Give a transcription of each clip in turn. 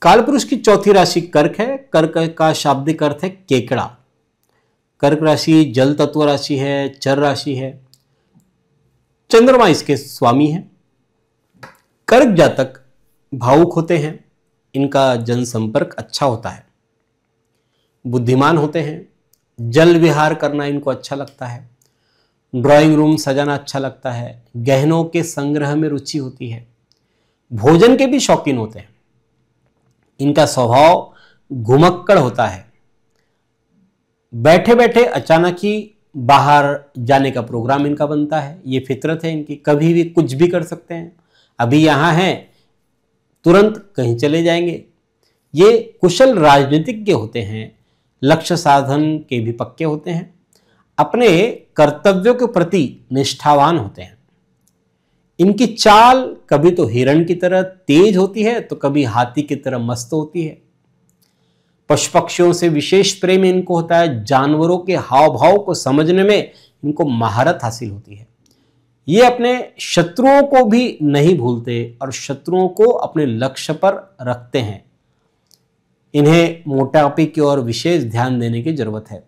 कालपुरुष की चौथी राशि कर्क है। कर्क का शाब्दिक अर्थ है केकड़ा। कर्क राशि जल तत्व राशि है, चर राशि है, चंद्रमा इसके स्वामी है। कर्क जातक भावुक होते हैं, इनका जनसंपर्क अच्छा होता है, बुद्धिमान होते हैं, जल विहार करना इनको अच्छा लगता है, ड्राइंग रूम सजाना अच्छा लगता है, गहनों के संग्रह में रुचि होती है, भोजन के भी शौकीन होते हैं। इनका स्वभाव घुमक्कड़ होता है, बैठे बैठे अचानक ही बाहर जाने का प्रोग्राम इनका बनता है। ये फितरत है इनकी, कभी भी कुछ भी कर सकते हैं। अभी यहां हैं, तुरंत कहीं चले जाएंगे। ये कुशल राजनीतिज्ञ होते हैं, लक्ष्य साधन के भी पक्के होते हैं, अपने कर्तव्यों के प्रति निष्ठावान होते हैं। इनकी चाल कभी तो हिरण की तरह तेज होती है तो कभी हाथी की तरह मस्त होती है। पशु पक्षियों से विशेष प्रेम इनको होता है। जानवरों के हाव भाव को समझने में इनको महारत हासिल होती है। ये अपने शत्रुओं को भी नहीं भूलते और शत्रुओं को अपने लक्ष्य पर रखते हैं। इन्हें मोटापे की ओर विशेष ध्यान देने की जरूरत है।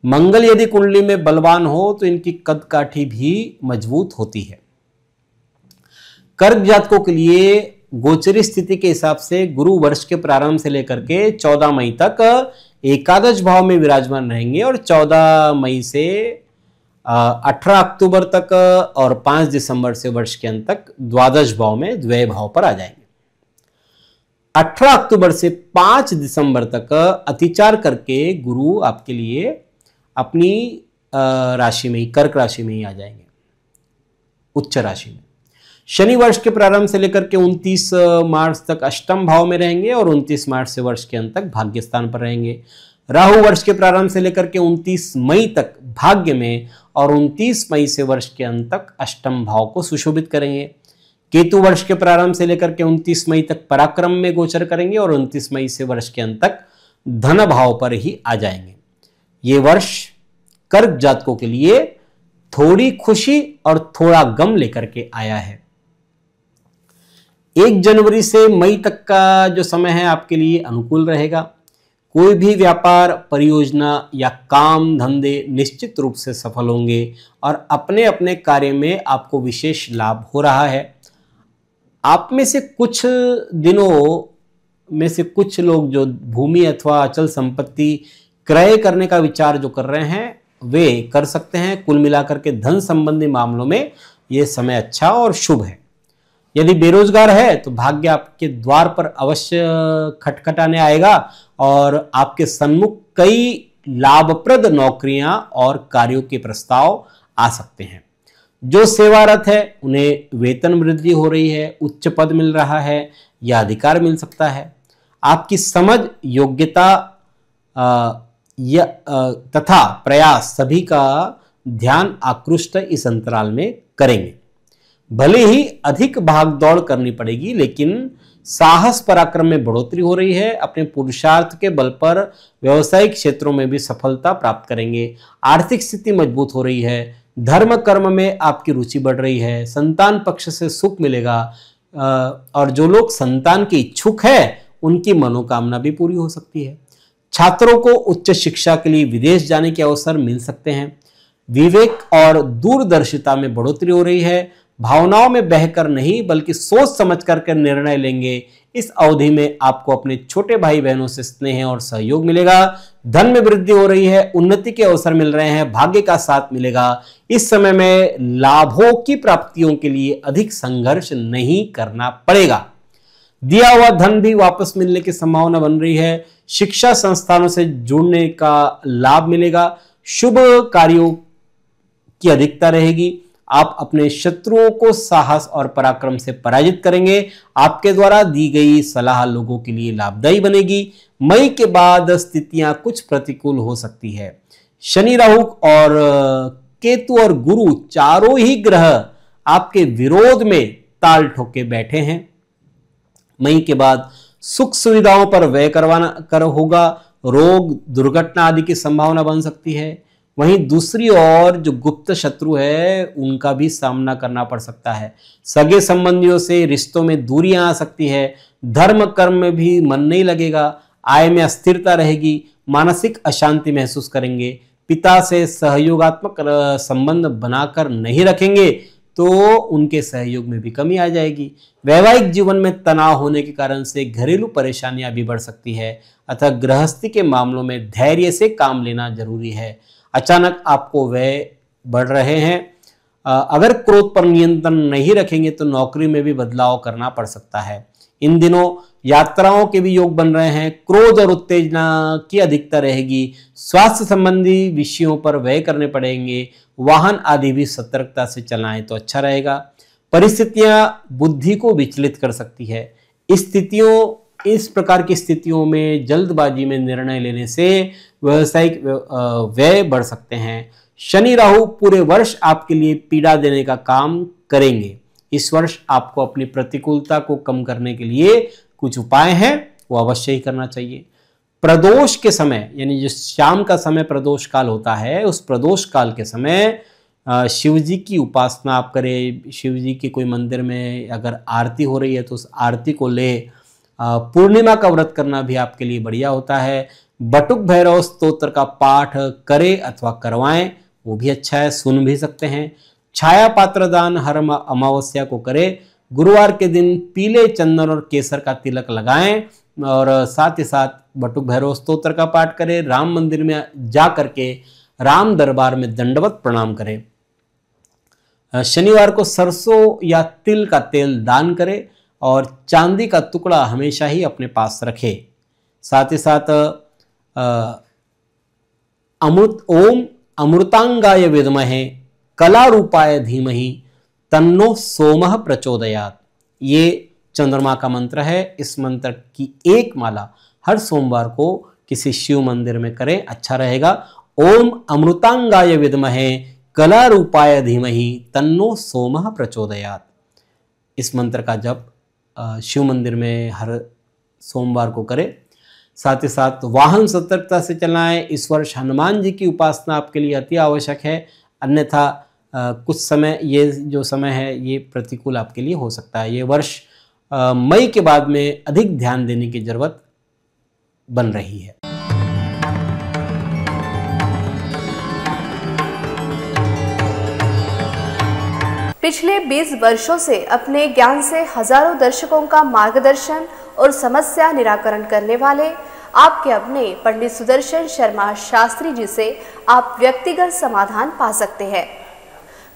मंगल यदि कुंडली में बलवान हो तो इनकी कदकाठी भी मजबूत होती है। कर्क जातकों के लिए गोचरी स्थिति के हिसाब से गुरु वर्ष के प्रारंभ से लेकर के 14 मई तक एकादश भाव में विराजमान रहेंगे और 14 मई से 18 अक्टूबर तक और 5 दिसंबर से वर्ष के अंत तक द्वादश भाव में द्वय भाव पर आ जाएंगे। 18 अक्टूबर से 5 दिसंबर तक अतिचार करके गुरु आपके लिए अपनी राशि में ही, कर्क राशि में ही आ जाएंगे, उच्च राशि में। शनि वर्ष के प्रारंभ से लेकर के 29 मार्च तक अष्टम भाव में रहेंगे और 29 मार्च से वर्ष के अंत तक भाग्य स्थान पर रहेंगे। राहु वर्ष के प्रारंभ से लेकर के 29 मई तक भाग्य में और 29 मई से वर्ष के अंत तक अष्टम भाव को सुशोभित करेंगे। केतु वर्ष के प्रारंभ से लेकर के 29 मई तक पराक्रम में गोचर करेंगे और 29 मई से वर्ष के अंत तक धन भाव पर ही आ जाएंगे। ये वर्ष कर्क जातकों के लिए थोड़ी खुशी और थोड़ा गम लेकर के आया है। 1 जनवरी से मई तक का जो समय है आपके लिए अनुकूल रहेगा। कोई भी व्यापार, परियोजना या काम धंधे निश्चित रूप से सफल होंगे और अपने अपने कार्य में आपको विशेष लाभ हो रहा है। आप में से कुछ दिनों में से कुछ लोग जो भूमि अथवा अचल संपत्ति क्रय करने का विचार जो कर रहे हैं वे कर सकते हैं। कुल मिलाकर के धन संबंधी मामलों में यह समय अच्छा और शुभ है। यदि बेरोजगार है तो भाग्य आपके द्वार पर अवश्य खटखटाने आएगा और आपके सन्मुख कई लाभप्रद नौकरियां और कार्यों के प्रस्ताव आ सकते हैं। जो सेवारत है उन्हें वेतन वृद्धि हो रही है, उच्च पद मिल रहा है या अधिकार मिल सकता है। आपकी समझ, योग्यता तथा प्रयास सभी का ध्यान आकृष्ट इस अंतराल में करेंगे। भले ही अधिक भागदौड़ करनी पड़ेगी लेकिन साहस पराक्रम में बढ़ोतरी हो रही है। अपने पुरुषार्थ के बल पर व्यवसायिक क्षेत्रों में भी सफलता प्राप्त करेंगे। आर्थिक स्थिति मजबूत हो रही है। धर्म कर्म में आपकी रुचि बढ़ रही है। संतान पक्ष से सुख मिलेगा और जो लोग संतान के इच्छुक है उनकी मनोकामना भी पूरी हो सकती है। छात्रों को उच्च शिक्षा के लिए विदेश जाने के अवसर मिल सकते हैं। विवेक और दूरदर्शिता में बढ़ोतरी हो रही है। भावनाओं में बहकर नहीं बल्कि सोच समझ कर निर्णय लेंगे। इस अवधि में आपको अपने छोटे भाई बहनों से स्नेह और सहयोग मिलेगा। धन में वृद्धि हो रही है। उन्नति के अवसर मिल रहे हैं। भाग्य का साथ मिलेगा। इस समय में लाभों की प्राप्तियों के लिए अधिक संघर्ष नहीं करना पड़ेगा। दिया हुआ धन भी वापस मिलने की संभावना बन रही है। शिक्षा संस्थानों से जुड़ने का लाभ मिलेगा। शुभ कार्यों की अधिकता रहेगी। आप अपने शत्रुओं को साहस और पराक्रम से पराजित करेंगे। आपके द्वारा दी गई सलाह लोगों के लिए लाभदायी बनेगी। मई के बाद स्थितियां कुछ प्रतिकूल हो सकती है। शनि, राहु और केतु और गुरु चारों ही ग्रह आपके विरोध में ताल ठोके बैठे हैं। मई के बाद सुख सुविधाओं पर व्यय करवाना होगा। रोग, दुर्घटना आदि की संभावना बन सकती है। वहीं दूसरी ओर जो गुप्त शत्रु है उनका भी सामना करना पड़ सकता है। सगे संबंधियों से रिश्तों में दूरियां आ सकती है। धर्म कर्म में भी मन नहीं लगेगा। आय में अस्थिरता रहेगी। मानसिक अशांति महसूस करेंगे। पिता से सहयोगात्मक संबंध बनाकर नहीं रखेंगे तो उनके सहयोग में भी कमी आ जाएगी। वैवाहिक जीवन में तनाव होने के कारण से घरेलू परेशानियां भी बढ़ सकती है। अतः गृहस्थी के मामलों में धैर्य से काम लेना जरूरी है। अचानक आपको व्यय बढ़ रहे हैं। अगर क्रोध पर नियंत्रण नहीं रखेंगे तो नौकरी में भी बदलाव करना पड़ सकता है। इन दिनों यात्राओं के भी योग बन रहे हैं। क्रोध और उत्तेजना की अधिकता रहेगी। स्वास्थ्य संबंधी विषयों पर व्यय करने पड़ेंगे। वाहन आदि भी सतर्कता से चलाएं तो अच्छा रहेगा। परिस्थितियां बुद्धि को विचलित कर सकती है। इस प्रकार की स्थितियों में जल्दबाजी में निर्णय लेने से व्यावसायिक व्यय बढ़ सकते हैं। शनि राहु पूरे वर्ष आपके लिए पीड़ा देने का काम करेंगे। इस वर्ष आपको अपनी प्रतिकूलता को कम करने के लिए कुछ उपाय हैं, वो अवश्य ही करना चाहिए। प्रदोष के समय यानी जो शाम का समय प्रदोष काल होता है, उस प्रदोष काल के समय शिव जी की उपासना आप करें। शिव जी के कोई मंदिर में अगर आरती हो रही है तो उस आरती को ले। पूर्णिमा का व्रत करना भी आपके लिए बढ़िया होता है। बटुक भैरव स्तोत्र का पाठ करें अथवा करवाएं, वो भी अच्छा है, सुन भी सकते हैं। छाया पात्र दान हर अमावस्या को करें। गुरुवार के दिन पीले चंदन और केसर का तिलक लगाएं और साथ ही साथ बटुक भैरव स्तोत्र का पाठ करें। राम मंदिर में जा करके राम दरबार में दंडवत प्रणाम करें। शनिवार को सरसों या तिल का तेल दान करें और चांदी का टुकड़ा हमेशा ही अपने पास रखें। साथ ही साथ ओम अमृतांगाय विद्महे कला रूपाय धीमहि तन्नो सोमः प्रचोदयात्, ये चंद्रमा का मंत्र है। इस मंत्र की एक माला हर सोमवार को किसी शिव मंदिर में करें, अच्छा रहेगा। ओम अमृतांगाय विद्महे कला रूपाय धीमहि तन्नो सोमः प्रचोदयात्, इस मंत्र का जप शिव मंदिर में हर सोमवार को करें। साथ ही साथ वाहन सतर्कता से चलाएं। इस वर्ष हनुमान जी की उपासना आपके लिए अति आवश्यक है, अन्यथा कुछ समय ये जो समय है ये प्रतिकूल आपके लिए हो सकता है। ये वर्ष मई के बाद में अधिक ध्यान देने की जरूरत बन रही है। पिछले 20 वर्षों से अपने ज्ञान से हजारों दर्शकों का मार्गदर्शन और समस्या निराकरण करने वाले आपके अपने पंडित सुदर्शन शर्मा शास्त्री जी से आप व्यक्तिगत समाधान पा सकते हैं।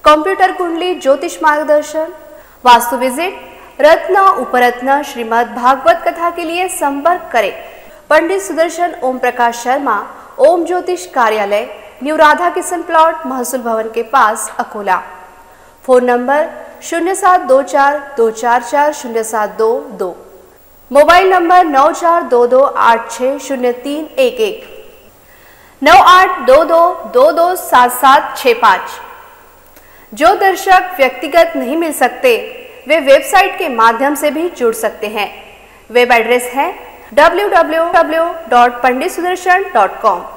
कंप्यूटर कुंडली ज्योतिष मार्गदर्शन, वास्तु विजिट, रत्न उपरत्न श्रीमद् भागवत कथा के लिए संपर्क करें पंडित सुदर्शन ओम प्रकाश शर्मा, ओम ज्योतिष कार्यालय, न्यू राधा किशन प्लॉट, महसूल भवन के पास, Akola. Phone number 0724244072, mobile number 9422860311, 9822227765। जो दर्शक व्यक्तिगत नहीं मिल सकते वे वेबसाइट के माध्यम से भी जुड़ सकते हैं। वेब एड्रेस है www.panditsudarshan.com।